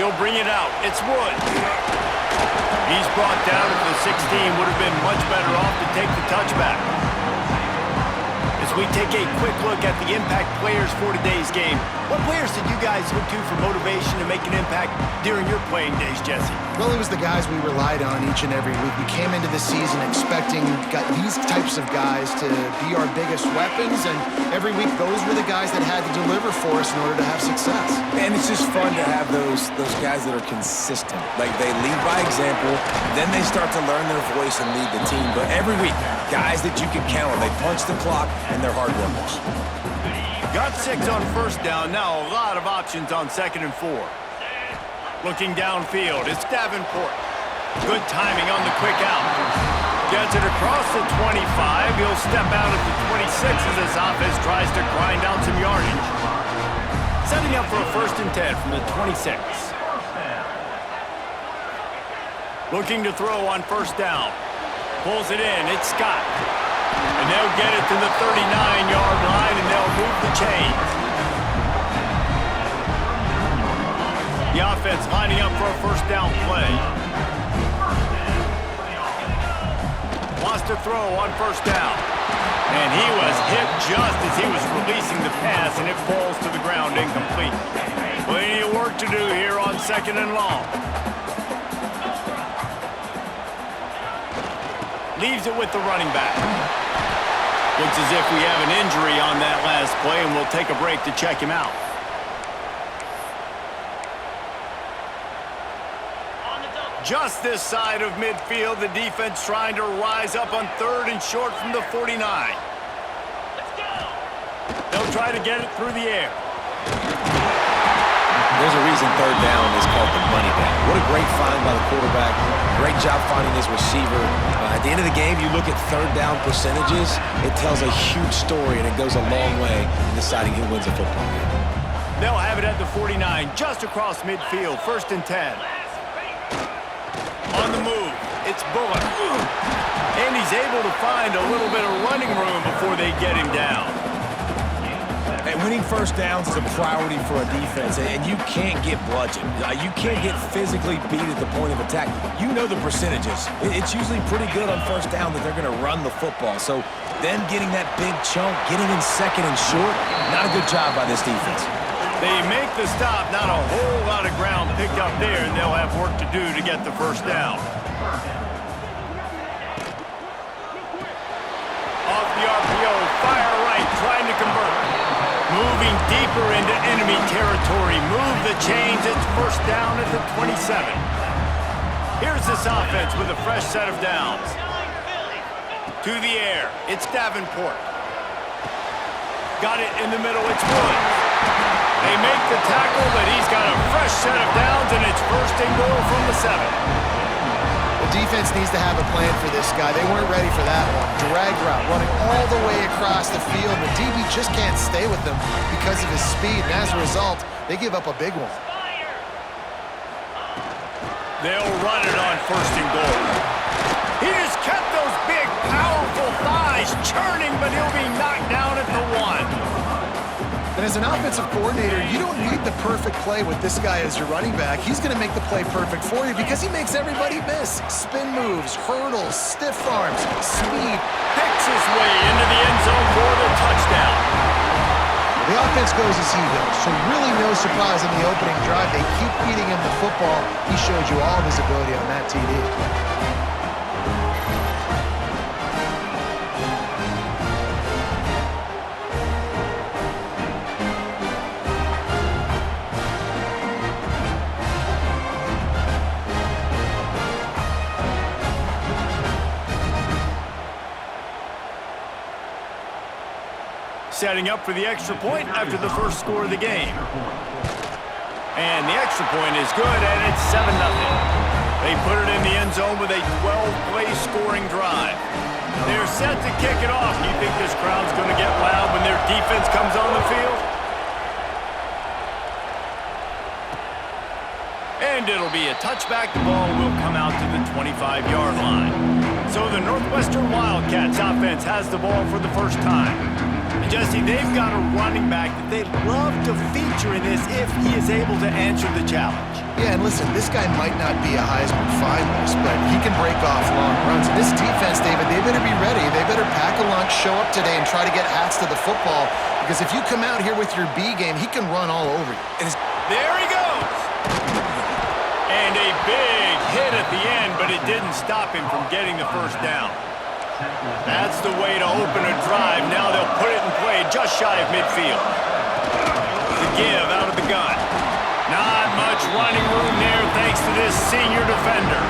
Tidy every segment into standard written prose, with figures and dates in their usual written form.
He'll bring it out. It's Woods. He's brought down at the 16. Would have been much better off to take the touchback. As we take a quick look at the impact players for today's game, what players did you guys look to for motivation to make an impact during your playing days, Jesse? Well, it was the guys we relied on each and every week. We came into the season expecting these types of guys to be our biggest weapons, and every week those were the guys that had to deliver for us in order to have success. And it's just fun to have those guys that are consistent. Like, they lead by example, then they start to learn their voice and lead the team. But every week, guys that you can count on, they punch the clock, and they're hard workers. Got 6 on first down. Now a lot of options on 2nd and 4. Looking downfield, it's Davenport. Good timing on the quick out. Gets it across the 25. He'll step out at the 26 as his offense tries to grind out some yardage. Setting up for a 1st and 10 from the 26. Looking to throw on 1st down. Pulls it in. It's Scott. And they'll get it to the 39-yard line, and they'll move the chains. The offense lining up for a 1st down play. Wants to throw on 1st down. And he was hit just as he was releasing the pass, and it falls to the ground incomplete. Plenty of work to do here on 2nd and long. Leaves it with the running back. Looks as if we have an injury on that last play, and we'll take a break to check him out. Just this side of midfield, the defense trying to rise up on 3rd and short from the 49. They'll try to get it through the air. There's a reason 3rd down is called the money down. What a great find by the quarterback. Great job finding his receiver. At the end of the game, you look at 3rd down percentages. It tells a huge story, and it goes a long way in deciding who wins a football game. They'll have it at the 49, just across midfield, 1st and 10. On the move, it's Bullock. And he's able to find a little bit of running room before they get him down. And winning 1st downs is a priority for a defense, and you can't get bludgeoned. You can't get physically beat at the point of attack. You know the percentages. It's usually pretty good on 1st down that they're going to run the football. So then getting that big chunk, getting in 2nd and short, not a good job by this defense. They make the stop, not a whole lot of ground picked up there, and they'll have work to do to get the 1st down. Off the RPO, fire right, trying to convert. Moving deeper into enemy territory. Move the chains. It's 1st down at the 27. Here's this offense with a fresh set of downs. To the air. It's Davenport. Got it in the middle. It's Woods. They make the tackle, but he's got a fresh set of downs, and it's 1st and goal from the 7. The defense needs to have a plan for this guy. They weren't ready for that one. Drag route, running all the way across the field. The DB just can't stay with them because of his speed, and as a result, they give up a big one. They'll run it on 1st and goal. He just kept those big, powerful thighs churning, but he'll be knocked down at the 1. And as an offensive coordinator, you don't need the perfect play with this guy as your running back. He's going to make the play perfect for you because he makes everybody miss. Spin moves, hurdles, stiff arms, speed. Picks his way into the end zone for the touchdown. The offense goes as he goes, so really no surprise in the opening drive. They keep feeding him the football. He showed you all of his ability on that TD. Setting up for the extra point after the 1st score of the game. And the extra point is good, and it's 7-0. They put it in the end zone with a 12-play scoring drive. They're set to kick it off. Do you think this crowd's going to get loud when their defense comes on the field? And it'll be a touchback. The ball will come out to the 25-yard line. So the Northwestern Wildcats offense has the ball for the 1st time. And Jesse, they've got a running back that they love to feature in this if he is able to answer the challenge. Yeah, and listen, this guy might not be a Heisman finalist, but he can break off long runs. And this defense, David, they better be ready. They better pack a lunch, show up today, and try to get hats to the football. Because if you come out here with your B game, he can run all over you. There he goes! And a big hit at the end, but it didn't stop him from getting the first down. That's the way to open a drive. Now they'll put it in play just shy of midfield. The give out of the gun. Not much running room there thanks to this senior defender.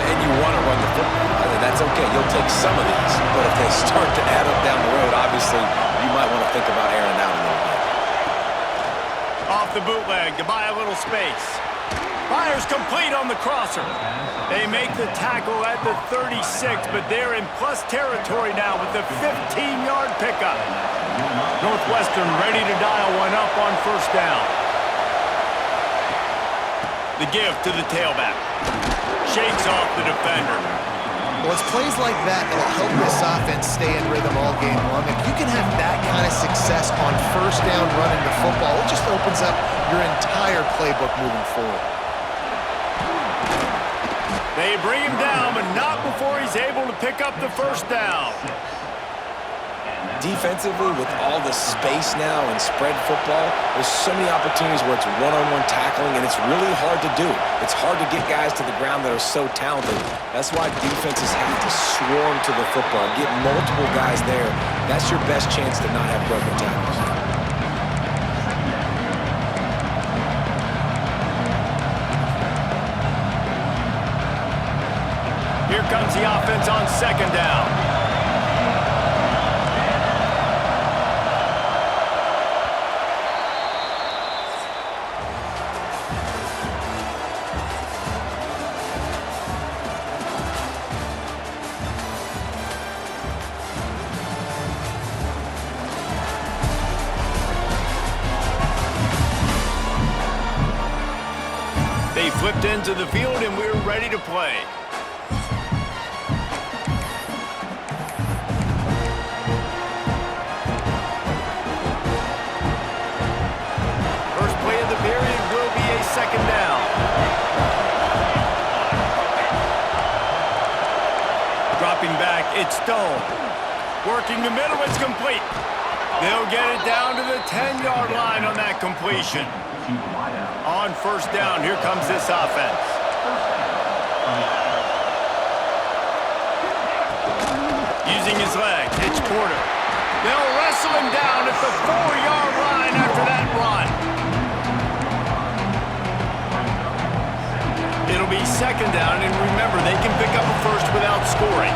And you want to run the football. That's okay. You'll take some of these. But if they start to add up down the road, obviously, you might want to think about airing out a little bit. Off the bootleg to buy a little space. Fires complete on the crosser. They make the tackle at the 36, but they're in plus territory now with the 15-yard pickup. Northwestern ready to dial one up on first down. The give to the tailback. Shakes off the defender. Well, it's plays like that that'll help this offense stay in rhythm all game long. If you can have that kind of success on first down running the football, it just opens up your entire playbook moving forward. They bring him down, but not before he's able to pick up the first down. Defensively, with all the space now and spread football, there's so many opportunities where it's one-on-one tackling, and it's really hard to do. It's hard to get guys to the ground that are so talented. That's why defenses have to swarm to the football, get multiple guys there. That's your best chance to not have broken tackles. Here comes the offense on second down. They flipped into the field and we're ready to play. First play of the period will be a second down. Dropping back, it's Stone. Working the middle, it's complete. They'll get it down to the 10-yard line on that completion. On first down, here comes this offense. Using his legs, it's Porter. They'll wrestle him down at the 4-yard line after that run. It'll be second down, and remember, they can pick up a first without scoring.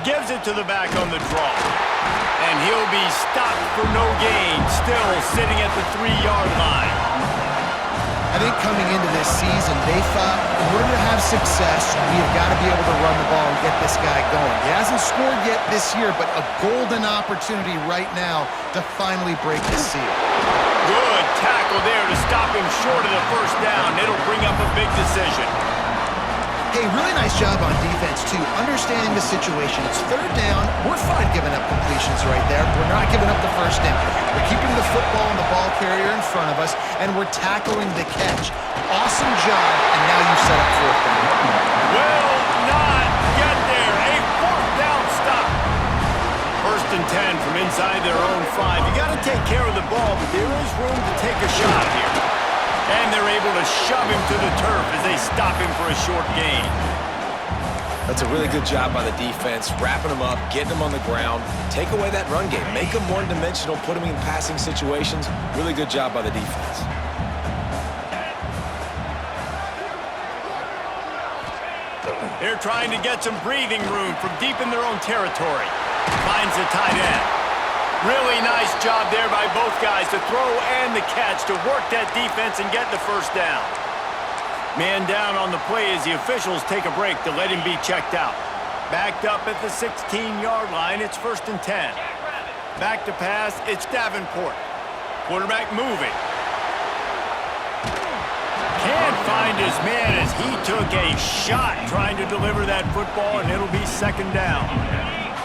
Gives it to the back on the draw. And he'll be stopped for no gain, still sitting at the 3-yard line. I think coming into this season, they thought in order to have success, we have got to be able to run the ball and get this guy going. He hasn't scored yet this year, but a golden opportunity right now to finally break the seal. Good tackle there to stop him short of the first down. It'll bring up a big decision. Hey, really nice job on defense, too. Understanding the situation. It's third down. We're fine giving up completions right there. We're not giving up the first down. We're keeping the football and the ball carrier in front of us, and we're tackling the catch. Awesome job, and now you set up fourth down. Will not get there. A fourth down stop. First and 10 from inside their own 5. You got to take care of the ball, but there is room to take a shot here. And they're able to shove him to the turf as they stop him for a short gain. That's a really good job by the defense, wrapping them up, getting them on the ground, take away that run game, make them one-dimensional, put them in passing situations. Really good job by the defense. They're trying to get some breathing room from deep in their own territory. Finds the tight end. Really nice job there by both guys to throw and the catch to work that defense and get the first down. Man down on the play as the officials take a break to let him be checked out. Backed up at the 16-yard line, it's first and 10. Back to pass, it's Davenport. Quarterback moving. Can't find his man as he took a shot trying to deliver that football, and it'll be second down.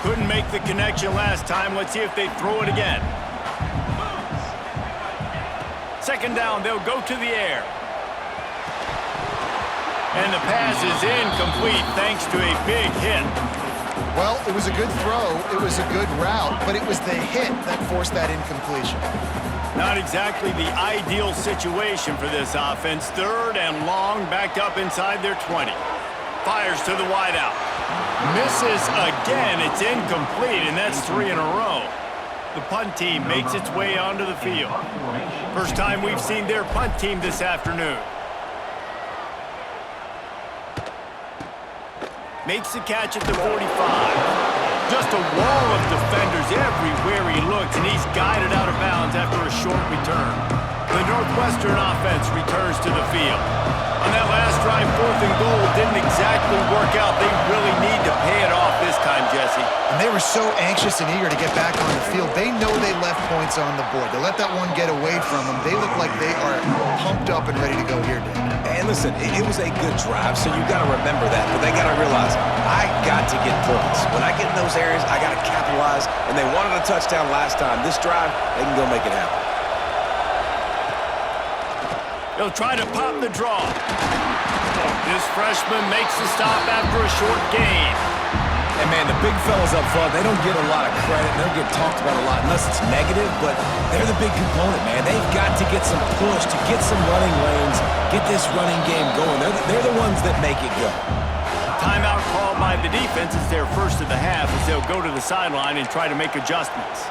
Couldn't make the connection last time. Let's see if they throw it again. Second down, they'll go to the air. And the pass is incomplete thanks to a big hit. Well, it was a good throw, it was a good route, but it was the hit that forced that incompletion. Not exactly the ideal situation for this offense. Third and long, backed up inside their 20. Fires to the wideout. Misses again. It's incomplete, and that's 3 in a row. The punt team makes its way onto the field. First time we've seen their punt team this afternoon. Makes the catch at the 45. Just a wall of defenders everywhere he looks, and he's guided out of bounds after a short return. The Northwestern offense returns to the field. On that last drive, 4th and goal didn't exactly work out. They really need to pay it off this time, Jesse. And they were so anxious and eager to get back on the field. They know they left points on the board. They let that one get away from them. They look like they are pumped up and ready to go here, Dan. And listen, it was a good drive, so you got to remember that. But they got to realize, I got to get points. When I get in those areas, I got to capitalize. And they wanted a touchdown last time. This drive, they can go make it happen. He'll try to pop the draw. This freshman makes the stop after a short gain. And, man, the big fellas up front, they don't get a lot of credit. They don't get talked about a lot unless it's negative, but they're the big component, man. They've got to get some push, to get some running lanes, get this running game going. They're the ones that make it go. Timeout called by the defense. It's their first of the half as they'll go to the sideline and try to make adjustments.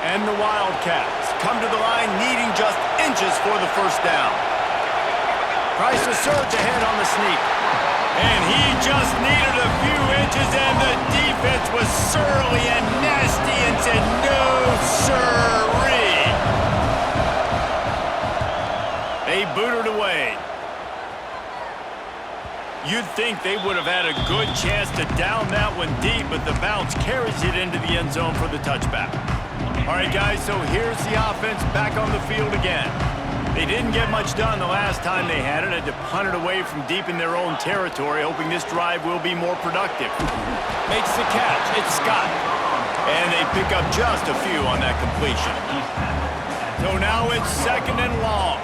And the Wildcats come to the line needing just inches for the first down. Tries to surge ahead on the sneak. And he just needed a few inches, and the defense was surly and nasty and said, no, sirree. They booted away. You'd think they would have had a good chance to down that one deep, but the bounce carries it into the end zone for the touchback. All right, guys, so here's the offense back on the field again. They didn't get much done the last time they had it. Had to punt it away from deep in their own territory, hoping this drive will be more productive. Makes the catch. It's Scott. And they pick up just a few on that completion. So now it's second and long.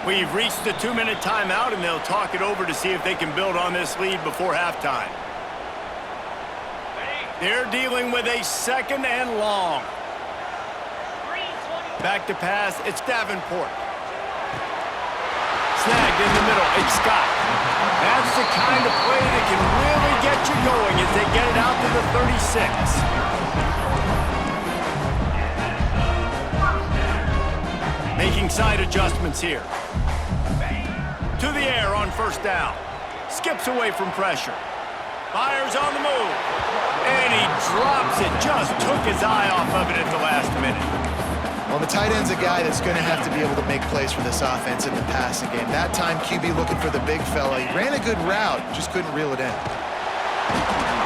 We've reached the 2-minute timeout, and they'll talk it over to see if they can build on this lead before halftime. They're dealing with a second and long. Back to pass, it's Davenport. Snagged in the middle, it's Scott. That's the kind of play that can really get you going as they get it out to the 36. Making side adjustments here. To the air on first down. Skips away from pressure. Fires on the move. And he drops it. Just took his eye off of it at the last minute. Well, the tight end's a guy that's going to have to be able to make plays for this offense in the passing game. That time, QB looking for the big fella. He ran a good route, just couldn't reel it in.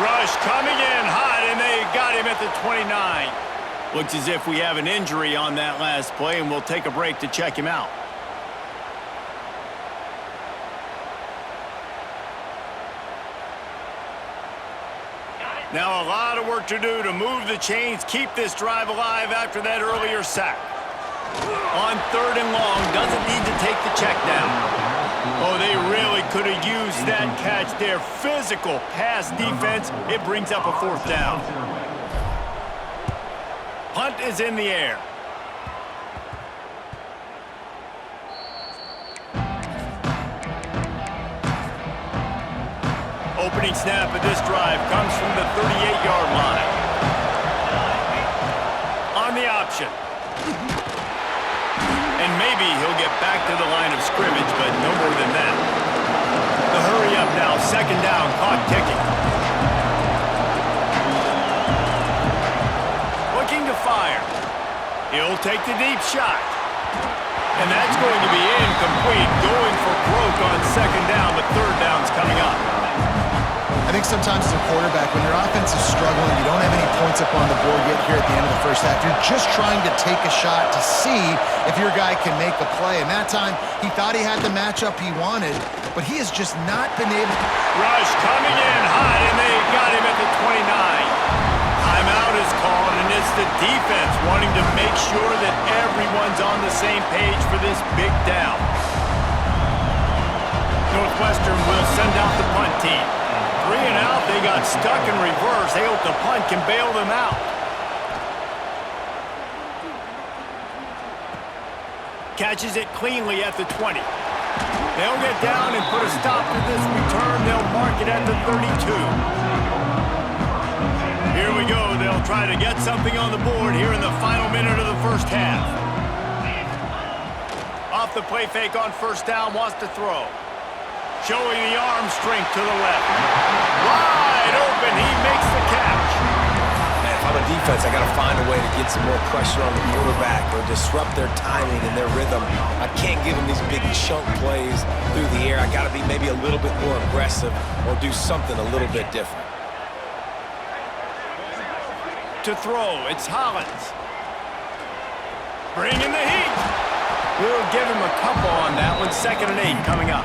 Rush coming in hot, and they got him at the 29. Looks as if we have an injury on that last play, and we'll take a break to check him out. Now a lot of work to do to move the chains, keep this drive alive after that earlier sack. On third and long, doesn't need to take the check down. Oh, they really could have used that catch there. Physical pass defense. It brings up a fourth down. Punt is in the air. Opening snap of this drive comes from the 38-yard line. On the option. And maybe he'll get back to the line of scrimmage, but no more than that. The hurry up now, second down, clock ticking. Looking to fire. He'll take the deep shot. And that's going to be incomplete, going for broke on second down, but third down's coming up. And think sometimes as a quarterback, when your offense is struggling, you don't have any points up on the board yet here at the end of the first half. You're just trying to take a shot to see if your guy can make a play. And that time, he thought he had the matchup he wanted, but he has just not been able to. Rush coming in hot, and they got him at the 29. Timeout is called, and it's the defense wanting to make sure that everyone's on the same page for this big down. Northwestern will send out the punt team. 3 and out, they got stuck in reverse. They hope the punt can bail them out. Catches it cleanly at the 20. They'll get down and put a stop to this return. They'll mark it at the 32. Here we go. They'll try to get something on the board here in the final minute of the first half. Off the play fake on first down, wants to throw. Showing the arm strength to the left. Wide open, he makes the catch. Man, if I'm a defense, I got to find a way to get some more pressure on the quarterback or disrupt their timing and their rhythm. I can't give them these big chunk plays through the air. I got to be maybe a little bit more aggressive or do something a little bit different. To throw, it's Hollins. Bringing the heat. We'll give him a couple on that one. 2nd and 8 coming up.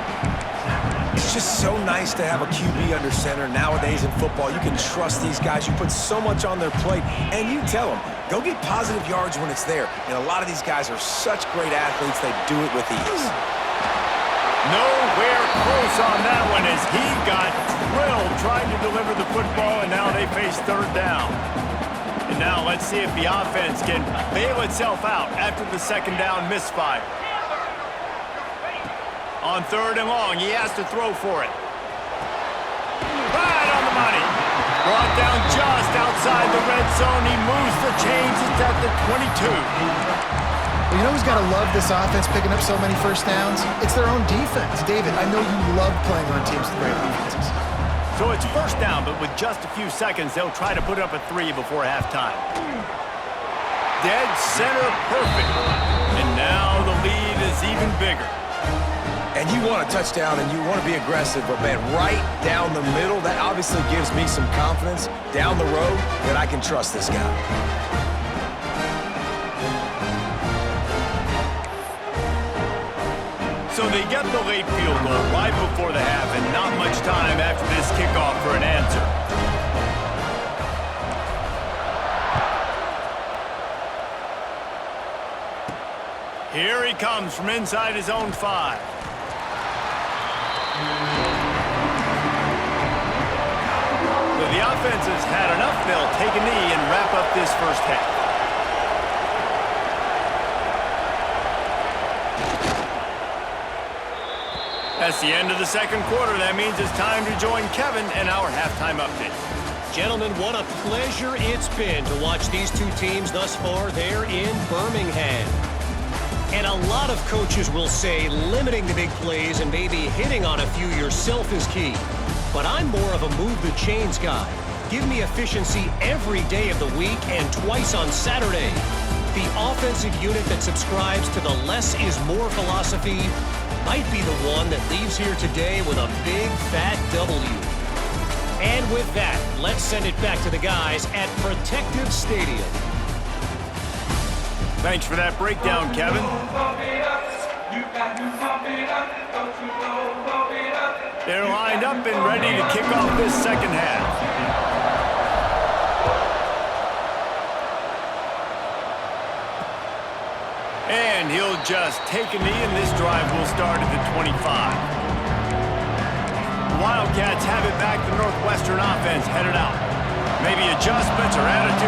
It's just so nice to have a QB under center. Nowadays in football, you can trust these guys. You put so much on their plate, and you tell them, go get positive yards when it's there. And a lot of these guys are such great athletes, they do it with ease. Nowhere close on that one as he got drilled trying to deliver the football, and now they face 3rd down. And now let's see if the offense can bail itself out after the 2nd down misfire. On 3rd and long, he has to throw for it. Right on the money. Brought down just outside the red zone. He moves the chains. It's at the 22. Well, you know who's got to love this offense picking up so many first downs? It's their own defense. David, I know you love playing on teams with great offenses. So it's first down, but with just a few seconds, they'll try to put up a 3 before halftime. Dead center perfect. And now the lead is even bigger. And you want a touchdown and you want to be aggressive, but man, right down the middle, that obviously gives me some confidence down the road that I can trust this guy. So they get the late field goal right before the half, and not much time after this kickoff for an answer. Here he comes from inside his own 5. So the offense has had enough. They'll take a knee and wrap up this first half. That's the end of the 2nd quarter. That means it's time to join Kevin in our halftime update. Gentlemen, what a pleasure it's been to watch these two teams thus far there in Birmingham. And a lot of coaches will say limiting the big plays and maybe hitting on a few yourself is key. But I'm more of a move the chains guy. Give me efficiency every day of the week and twice on Saturday. The offensive unit that subscribes to the less is more philosophy might be the one that leaves here today with a big fat W. And with that, let's send it back to the guys at Protective Stadium. Thanks for that breakdown, Kevin. They're lined up and ready to kick off this 2nd half. And he'll just take a knee, and this drive will start at the 25. Wildcats have it back. The Northwestern offense headed out. Maybe adjustments or attitude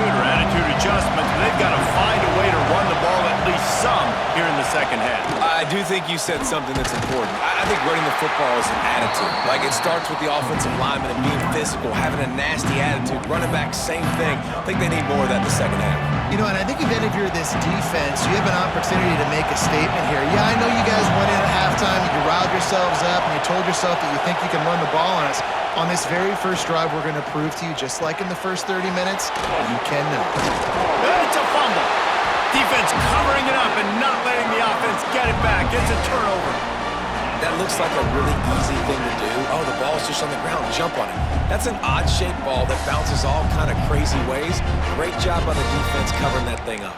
adjustments. But they've got to find a way to run the ball at least some here in the 2nd half. I do think you said something that's important. I think running the football is an attitude. Like, it starts with the offensive lineman and being physical, having a nasty attitude. Running back, same thing. I think they need more of that in the 2nd half. You know, and I think if you're this defense, you have an opportunity to make a statement here. Yeah, I know you guys went in at halftime, you riled yourselves up, and you told yourself that you think you can run the ball on us. On this very first drive, we're going to prove to you, just like in the first 30 minutes, you cannot. It's a fumble. Defense covering it up and not letting the offense get it back. It's a turnover. That looks like a really easy thing to do. Oh, the ball's just on the ground. Jump on it. That's an odd-shaped ball that bounces all kind of crazy ways. Great job by the defense covering that thing up.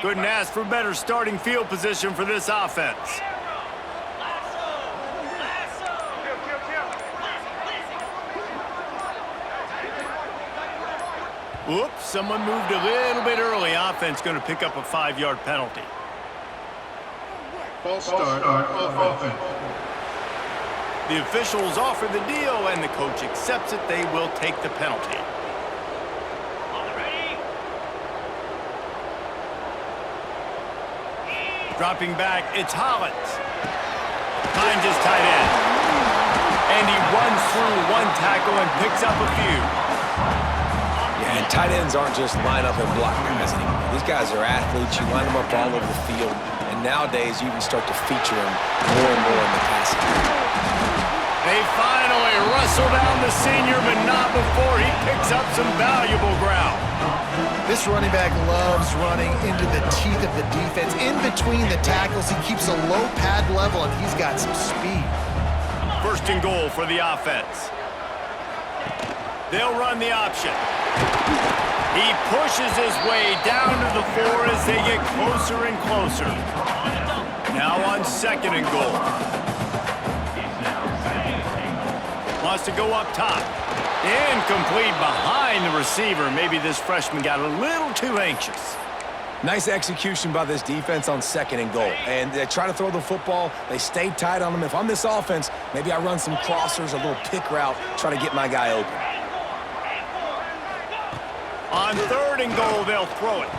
Couldn't ask for better starting field position for this offense. Oops, someone moved a little bit early. Offense going to pick up a 5-yard penalty. False start of offense. The officials offer the deal, and the coach accepts it. They will take the penalty. Dropping back, it's Hollins. Finds his tight end. And he runs through one tackle and picks up a few. Yeah, and tight ends aren't just line up and block guys anymore. These guys are athletes. You line them up all over the field. And nowadays, you can start to feature them more and more in the passing game. They finally wrestle down the senior, but not before he picks up some valuable ground. This running back loves running into the teeth of the defense. In between the tackles, he keeps a low pad level, and he's got some speed. First and goal for the offense. They'll run the option. He pushes his way down to the 4 as they get closer and closer. Now on second and goal. Wants to go up top. Incomplete behind the receiver. Maybe this freshman got a little too anxious. Nice execution by this defense on second and goal. And they try to throw the football. They stay tight on them. If I'm this offense, maybe I run some crossers, a little pick route, try to get my guy open. On third and goal, they'll throw it.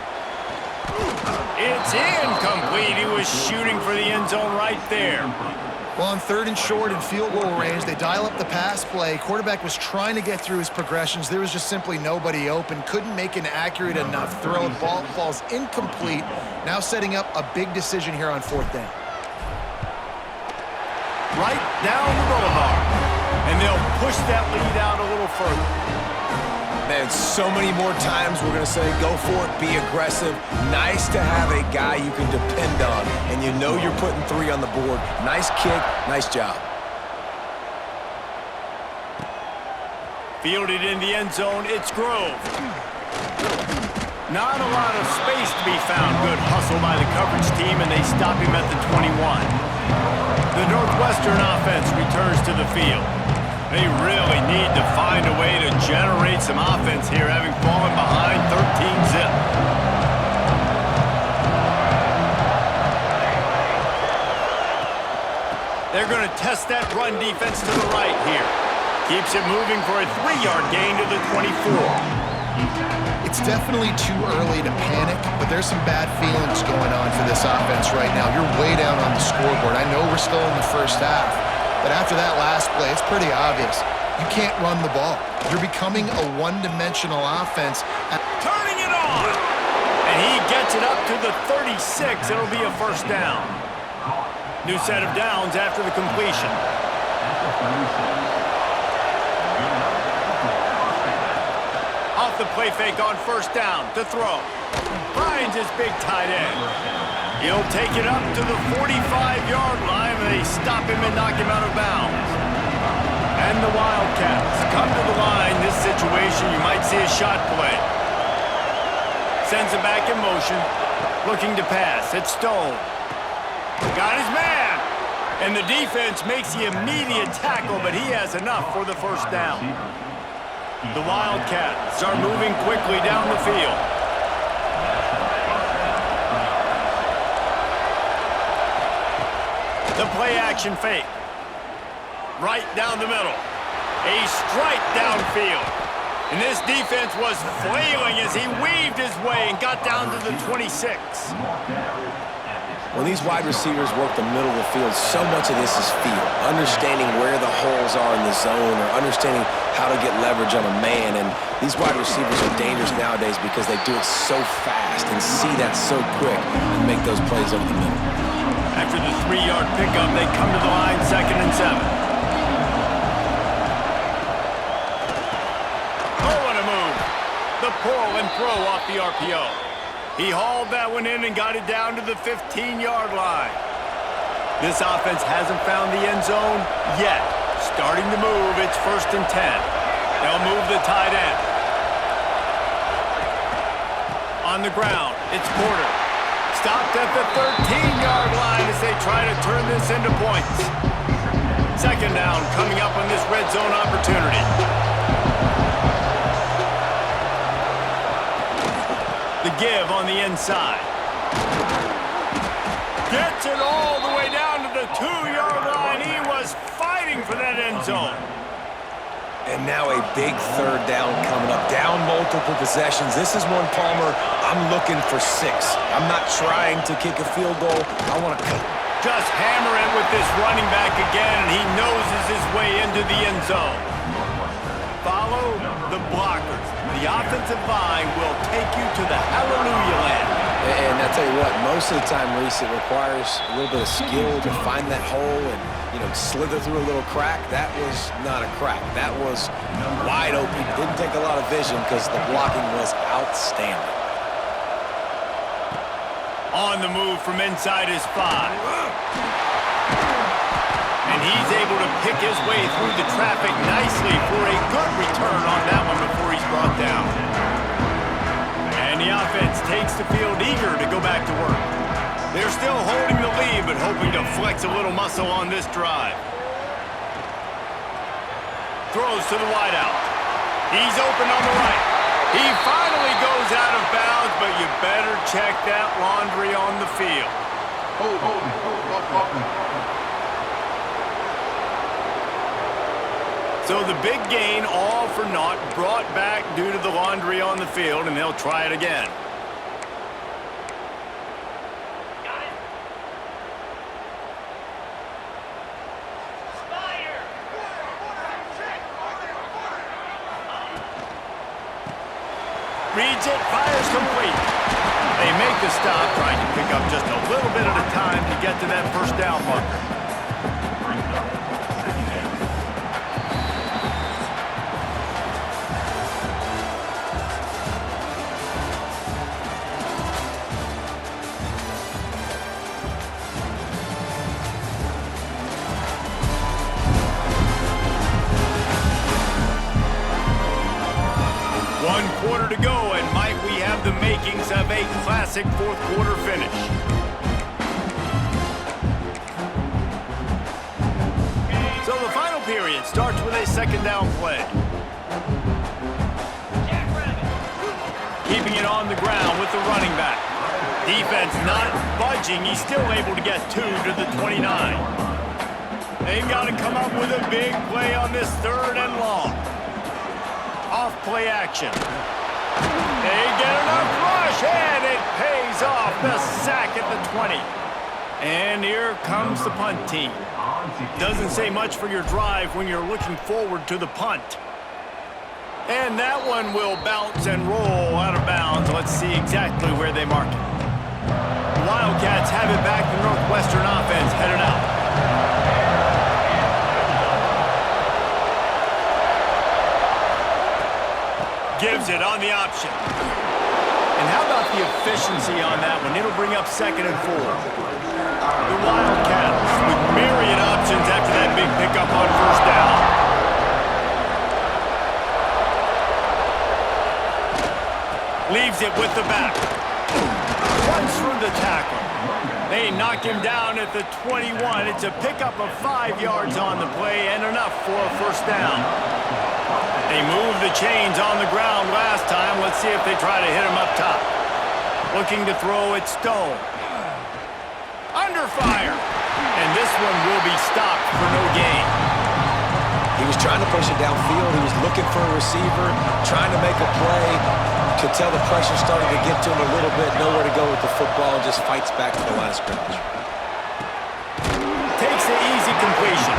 It's incomplete. He was shooting for the end zone right there. Well, on third and short in field goal range, they dial up the pass play. Quarterback was trying to get through his progressions. There was just simply nobody open. Couldn't make an accurate enough throw. The ball falls incomplete. Now setting up a big decision here on fourth down. Right down the boulevard. And they'll push that lead out a little further. Man, so many more times we're going to say, go for it, be aggressive. Nice to have a guy you can depend on, and you know you're putting 3 on the board. Nice kick, nice job. Fielded in the end zone, it's Grove. Not a lot of space to be found. Good hustle by the coverage team, and they stop him at the 21. The Northwestern offense returns to the field. They really need to find a way to generate some offense here, having fallen behind 13-zip. They're going to test that run defense to the right here. Keeps it moving for a 3-yard gain to the 24. It's definitely too early to panic, but there's some bad feelings going on for this offense right now. You're way down on the scoreboard. I know we're still in the first half. But after that last play, it's pretty obvious. You can't run the ball. You're becoming a one-dimensional offense. Turning it on! And he gets it up to the 36. It'll be a first down. New set of downs after the completion. Off the play fake on first down to throw. Finds his big tight end. He'll take it up to the 45-yard line, and they stop him and knock him out of bounds. And the Wildcats come to the line. This situation, you might see a shot play. Sends it back in motion. Looking to pass. It's Stone. Got his man. And the defense makes the immediate tackle, but he has enough for the first down. The Wildcats are moving quickly down the field. The play-action fake. Right down the middle. A strike downfield. And this defense was flailing as he weaved his way and got down to the 26. When these wide receivers work the middle of the field, so much of this is feel. Understanding where the holes are in the zone or understanding how to get leverage on a man. And these wide receivers are dangerous nowadays because they do it so fast and see that so quick and make those plays over the middle. After the 3-yard pickup, they come to the line, 2nd and 7. throw off the RPO. He hauled that one in and got it down to the 15-yard line. This offense hasn't found the end zone yet. Starting to move, it's 1st and 10. They'll move the tight end. On the ground, it's Porter. Stopped at the 13-yard line as they try to turn this into points. 2nd down coming up on this red zone opportunity. The give on the inside. Gets it all the way down to the 2-yard line. He was fighting for that end zone. And now a big 3rd down coming up. Down multiple possessions. This is one, Palmer, I'm looking for 6. I'm not trying to kick a field goal. I want to cut. Just hammer it with this running back again, and he noses his way into the end zone. Follow the blockers. The offensive line will take you to the hallelujah land. And I tell you what, most of the time, Reese, it requires a little bit of skill to find that hole and, slither through a little crack. That was not a crack. That was wide open. Didn't take a lot of vision because the blocking was outstanding. On the move from inside his 5. And he's able to pick his way through the traffic nicely for a good return on that one before he's brought down. And the offense takes the field eager to go back to work. They're still holding the lead, but hoping to flex a little muscle on this drive. Throws to the wideout. He's open on the right. He finally goes out of bounds, but you better check that laundry on the field. So the big gain, all for naught, brought back due to the laundry on the field, and they'll try it again. Reads it, fires complete. They make the stop, trying to pick up just a little bit at a time to get to that 1st down marker. One quarter to go, and might we have the makings of a classic 4th quarter finish. So the final period starts with a 2nd down play. Keeping it on the ground with the running back. Defense not budging. He's still able to get 2 to the 29. They've got to come up with a big play on this 3rd and long. Off play action. They get enough rush, and it pays off. The sack at the 20. And here comes the punt team. Doesn't say much for your drive when you're looking forward to the punt. And that one will bounce and roll out of bounds. Let's see exactly where they mark it. The Wildcats have it back. The Northwestern offense headed out. Gives it on the option. And how about the efficiency on that one? It'll bring up 2nd and 4. The Wildcats with myriad options after that big pickup on 1st down. Leaves it with the back. Runs through the tackle. They knock him down at the 21. It's a pickup of 5 yards on the play and enough for a 1st down. They moved the chains on the ground last time. Let's see if they try to hit him up top. Looking to throw it Stone. Under fire. And this one will be stopped for no gain. He was trying to push it downfield. He was looking for a receiver, trying to make a play. Could tell the pressure started to get to him a little bit. Nowhere to go with the football, and just fights back to the line of scrimmage. Takes the easy completion.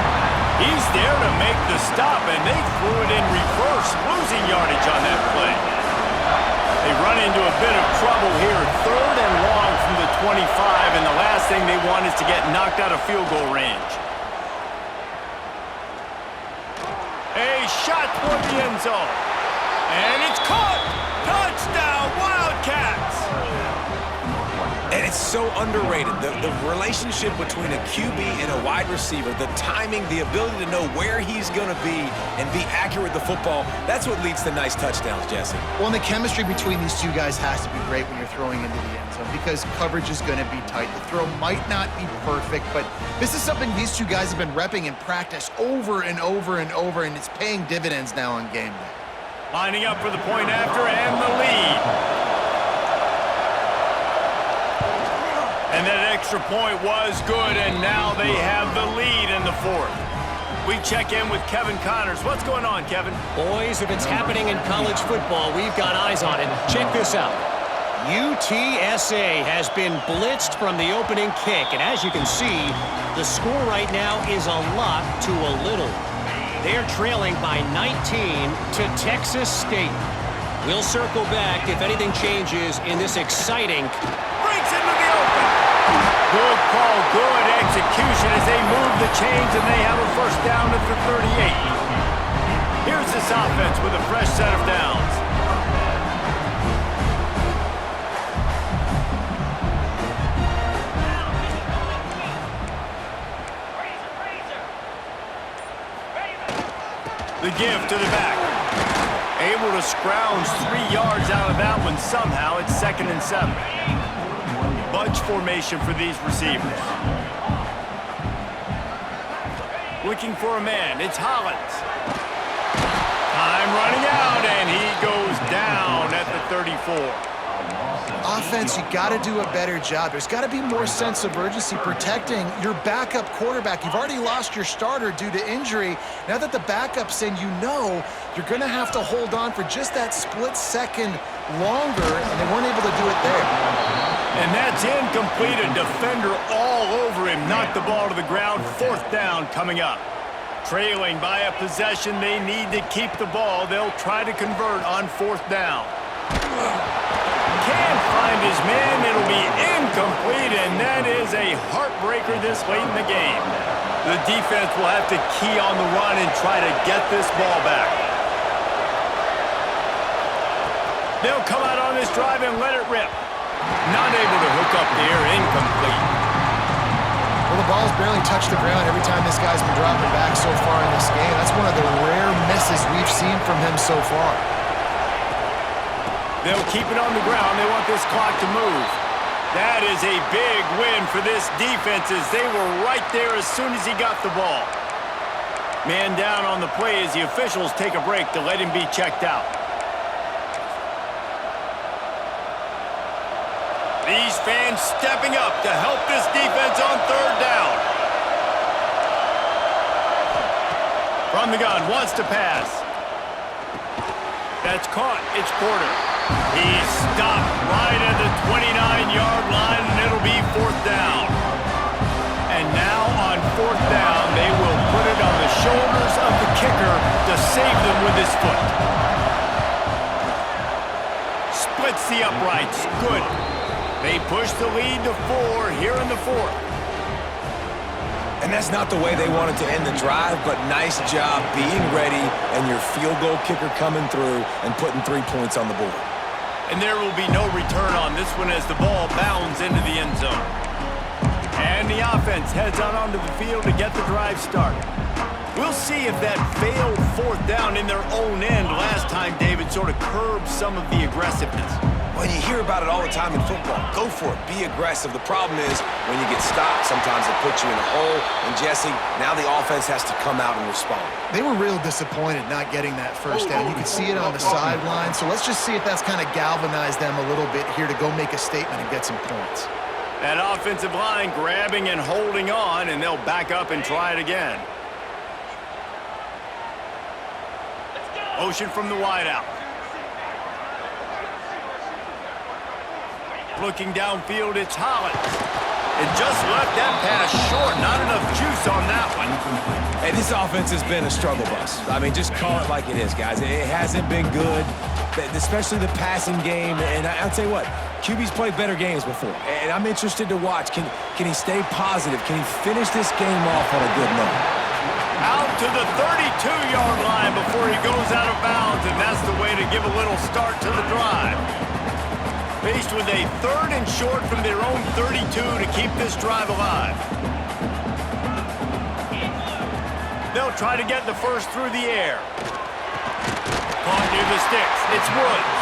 He's there to make the stop, and they threw it in reverse, losing yardage on that play. They run into a bit of trouble here. 3rd and long from the 25, and the last thing they want is to get knocked out of field goal range. A shot toward the end zone. And it's caught! Touchdown, Wildcats! And it's so underrated. The relationship between a QB and a wide receiver, the timing, the ability to know where he's going to be and be accurate with the football, that's what leads to nice touchdowns, Jesse. Well, and the chemistry between these two guys has to be great when you're throwing into the end zone because coverage is going to be tight. The throw might not be perfect, but this is something these two guys have been repping in practice over and over and over, and it's paying dividends now on game day. Lining up for the point after and the lead. And that extra point was good, and now they have the lead in the fourth. We check in with Kevin Connors. What's going on, Kevin? Boys, if it's happening in college football, we've got eyes on it. Check this out. UTSA has been blitzed from the opening kick, and as you can see, the score right now is a lot to a little. They're trailing by 19 to Texas State. We'll circle back if anything changes in this exciting... Breaks into the open. Good call, good execution as they move the chains, and they have a first down at the 38. Here's this offense with a fresh set of downs. The give to the back. Able to scrounge 3 yards out of that one somehow. It's 2nd and 7. Bunch formation for these receivers. Looking for a man. It's Hollins. Time running out, and he goes down at the 34. Offense, you got to do a better job. There's got to be more sense of urgency protecting your backup quarterback. You've already lost your starter due to injury. Now that the backup's in, you know you're going to have to hold on for just that split second longer, and they weren't able to do it there. And that's incomplete. A defender all over him. Knocked the ball to the ground. 4th down coming up. Trailing by a possession, they need to keep the ball. They'll try to convert on 4th down. Can't find his man. It'll be incomplete, and that is a heartbreaker this late in the game. The defense will have to key on the run and try to get this ball back. They'll come out on this drive and let it rip. Not able to hook up there. Incomplete. Well, the ball's barely touched the ground every time this guy's been dropping back so far in this game. That's one of the rare misses we've seen from him so far. They'll keep it on the ground. They want this clock to move. That is a big win for this defense as they were right there as soon as he got the ball. Man down on the play as the officials take a break to let him be checked out. These fans stepping up to help this defense on 3rd down. From the gun, wants to pass. That's caught. It's Porter. He's stopped right at the 29-yard line, and it'll be 4th down. And now on 4th down, they will put it on the shoulders of the kicker to save them with his foot. Splits the uprights. Good. They push the lead to 4 here in the 4th. And that's not the way they wanted to end the drive, but nice job being ready and your field goal kicker coming through and putting 3 points on the board. And there will be no return on this one as the ball bounds into the end zone. And the offense heads on onto the field to get the drive started. We'll see if that failed 4th down in their own end last time, David, sort of curbed some of the aggressiveness. When you hear about it all the time in football, go for it. Be aggressive. The problem is when you get stopped, sometimes it puts you in a hole. And, Jesse, now the offense has to come out and respond. They were real disappointed not getting that first down. You could see it on the sideline. So let's just see if that's kind of galvanized them a little bit here to go make a statement and get some points. That offensive line grabbing and holding on, and they'll back up and try it again. Motion from the wideout. Looking downfield, it's Hollins. And just left that pass short. Not enough juice on that one. Hey, this offense has been a struggle bus. I mean, just call it like it is, guys. It hasn't been good, especially the passing game. And I'll tell you what, QB's played better games before. And I'm interested to watch. Can he stay positive? Can he finish this game off on a good note? Out to the 32-yard line before he goes out of bounds, and that's the way to give a little start to the drive. Faced with a 3rd and short from their own 32 to keep this drive alive. They'll try to get the first through the air. Caught near the sticks. It's Woods.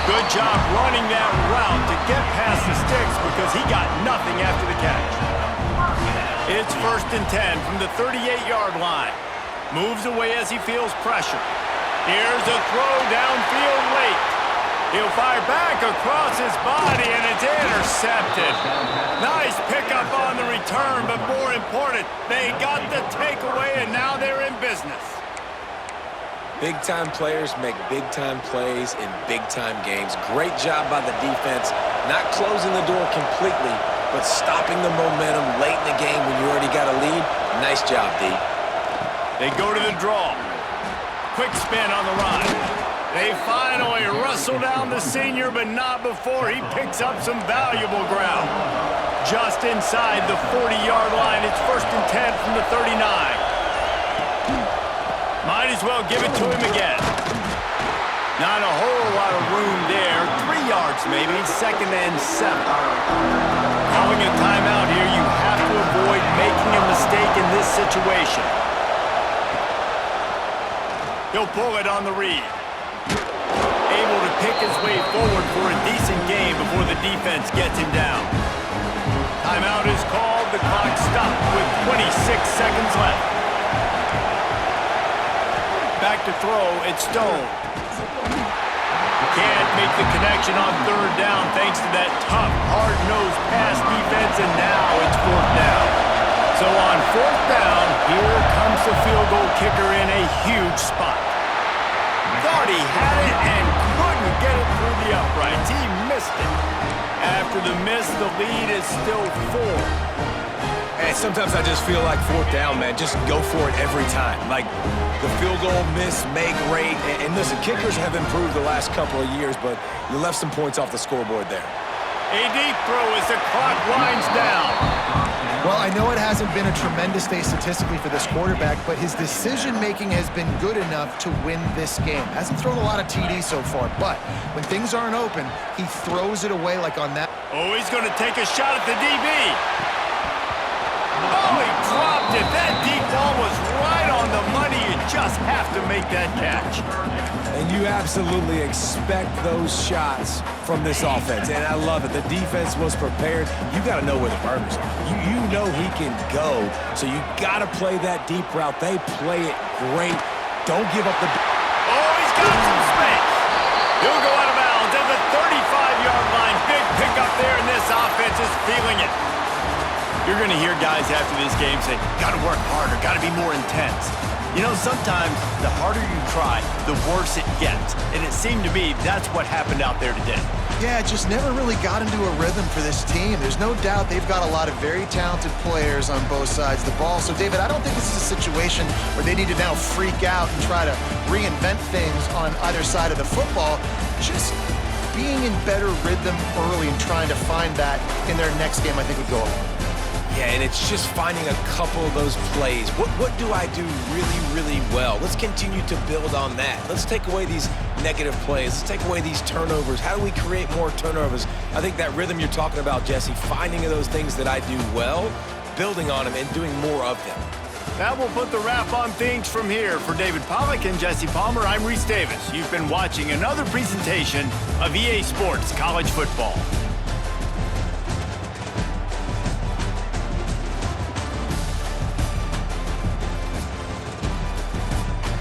Good job running that route to get past the sticks because he got nothing after the catch. It's 1st and 10 from the 38-yard line. Moves away as he feels pressure. Here's a throw downfield late. He'll fire back across his body, and it's intercepted. Nice pickup on the return, but more important, they got the takeaway, and now they're in business. Big-time players make big-time plays in big-time games. Great job by the defense, not closing the door completely, but stopping the momentum late in the game when you already got a lead. Nice job, D. They go to the draw. Quick spin on the run. They finally wrestle down the senior, but not before he picks up some valuable ground. Just inside the 40-yard line, it's 1st and 10 from the 39. Might as well give it to him again. Not a whole lot of room there. 3 yards maybe, 2nd and 7. Calling a timeout here, you have to avoid making a mistake in this situation. He'll pull it on the read. Able to pick his way forward for a decent game before the defense gets him down. Timeout is called. The clock stopped with 26 seconds left. Back to throw, it's Stone. Can't make the connection on 3rd down thanks to that tough, hard-nosed pass defense, and now it's 4th down. So on 4th down, here comes the field goal kicker in a huge spot. Thought he had it and couldn't get it through the uprights. He missed it. After the miss, the lead is still 4. And sometimes I just feel like 4th down, man. Just go for it every time. Like the field goal miss, make rate. And listen, kickers have improved the last couple of years, but you left some points off the scoreboard there. A deep throw as the clock winds down. Well, I know it hasn't been a tremendous day statistically for this quarterback, but his decision-making has been good enough to win this game. Hasn't thrown a lot of TDs so far, but when things aren't open, he throws it away like on that. Oh, he's going to take a shot at the DB. Oh, he dropped it. That deep ball was right on the money. You just have to make that catch. And you absolutely expect those shots from this offense. And I love it. The defense was prepared. You got to know where the burners are. You know he can go, so you got to play that deep route. They play it great. Don't give up the... Oh, he's got some space. He'll go out of bounds at the 35-yard line. Big pickup there, and this offense is feeling it. You're going to hear guys after this game say, got to work harder, got to be more intense. You know, sometimes the harder you try, the worse it gets. And it seemed to me that's what happened out there today. Yeah, it just never really got into a rhythm for this team. There's no doubt they've got a lot of very talented players on both sides of the ball. So, David, I don't think this is a situation where they need to now freak out and try to reinvent things on either side of the football. Just being in better rhythm early and trying to find that in their next game, I think would go a long way. Yeah, and it's just finding a couple of those plays. What do I do really, really well? Let's continue to build on that. Let's take away these negative plays. Let's take away these turnovers. How do we create more turnovers? I think that rhythm you're talking about, Jesse, finding those things that I do well, building on them, and doing more of them. That will put the wrap on things from here. For David Pollack and Jesse Palmer, I'm Reese Davis. You've been watching another presentation of EA Sports College Football.